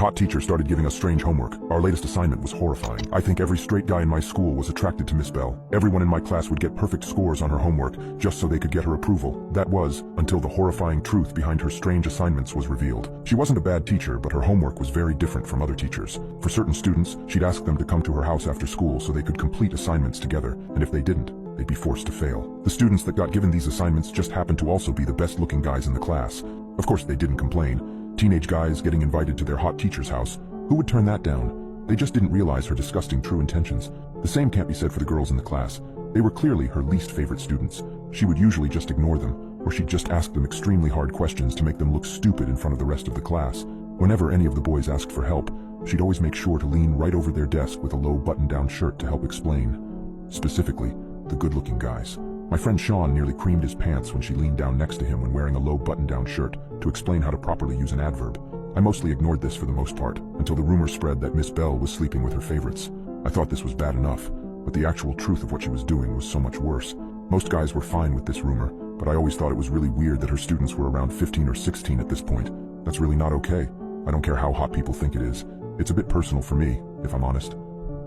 hot teacher started giving us strange homework. Our latest assignment was horrifying. I think every straight guy in my school was attracted to Miss Bell. Everyone in my class would get perfect scores on her homework just so they could get her approval. That was, until the horrifying truth behind her strange assignments was revealed. She wasn't a bad teacher, but her homework was very different from other teachers. For certain students, she'd ask them to come to her house after school so they could complete assignments together, and if they didn't, they'd be forced to fail. The students that got given these assignments just happened to also be the best-looking guys in the class. Of course, they didn't complain. Teenage guys getting invited to their hot teacher's house. Who would turn that down? They just didn't realize her disgusting true intentions. The same can't be said for the girls in the class. They were clearly her least favorite students. She would usually just ignore them, or she'd just ask them extremely hard questions to make them look stupid in front of the rest of the class. Whenever any of the boys asked for help, she'd always make sure to lean right over their desk with a low button-down shirt to help explain. Specifically, the good-looking guys. My friend Sean nearly creamed his pants when she leaned down next to him when wearing a low button-down shirt to explain how to properly use an adverb. I mostly ignored this for the most part, until the rumor spread that Miss Bell was sleeping with her favorites. I thought this was bad enough, but the actual truth of what she was doing was so much worse. Most guys were fine with this rumor, but I always thought it was really weird that her students were around 15 or 16 at this point. That's really not okay. I don't care how hot people think it is. It's a bit personal for me, if I'm honest.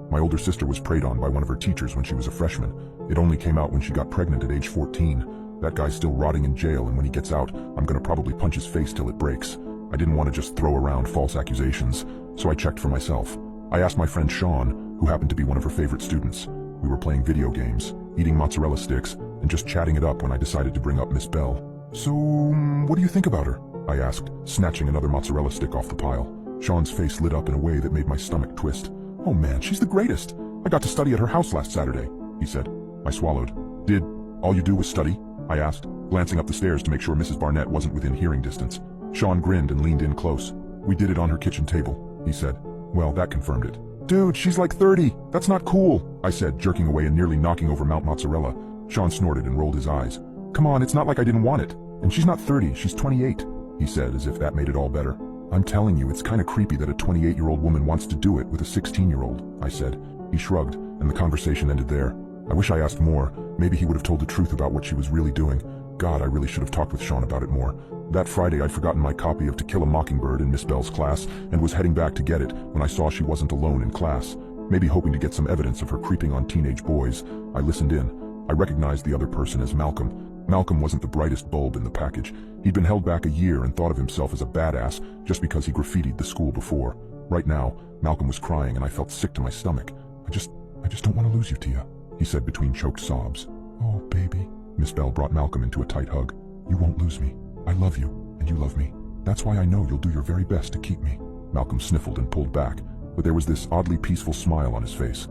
My older sister was preyed on by one of her teachers when she was a freshman. It only came out when she got pregnant at age 14. That guy's still rotting in jail, and when he gets out, I'm gonna probably punch his face till it breaks. I didn't want to just throw around false accusations, so I checked for myself. I asked my friend Sean, who happened to be one of her favorite students. We were playing video games, eating mozzarella sticks, and just chatting it up when I decided to bring up Miss Bell. So, what do you think about her? I asked, snatching another mozzarella stick off the pile. Sean's face lit up in a way that made my stomach twist. Oh man, she's the greatest. I got to study at her house last Saturday, he said. I swallowed. Did all you do was study? I asked, glancing up the stairs to make sure Mrs. Barnett wasn't within hearing distance. Sean grinned and leaned in close. We did it on her kitchen table, he said. Well, that confirmed it. Dude, she's like 30. That's not cool, I said, jerking away and nearly knocking over Mount Mozzarella. Sean snorted and rolled his eyes. Come on, it's not like I didn't want it. And she's not 30, she's 28, he said, as if that made it all better. I'm telling you, it's kinda creepy that a 28-year-old woman wants to do it with a 16-year-old, I said. He shrugged, and the conversation ended there. I wish I asked more. Maybe he would have told the truth about what she was really doing. God, I really should have talked with Sean about it more. That Friday, I'd forgotten my copy of To Kill a Mockingbird in Miss Bell's class and was heading back to get it when I saw she wasn't alone in class. Maybe hoping to get some evidence of her creeping on teenage boys, I listened in. I recognized the other person as Malcolm. Malcolm wasn't the brightest bulb in the package. He'd been held back a year and thought of himself as a badass just because he graffitied the school before. Right now, Malcolm was crying and I felt sick to my stomach. I just don't want to lose you, Tia, he said between choked sobs. Oh, baby. Miss Bell brought Malcolm into a tight hug. You won't lose me. I love you, and you love me. That's why I know you'll do your very best to keep me. Malcolm sniffled and pulled back, but there was this oddly peaceful smile on his face.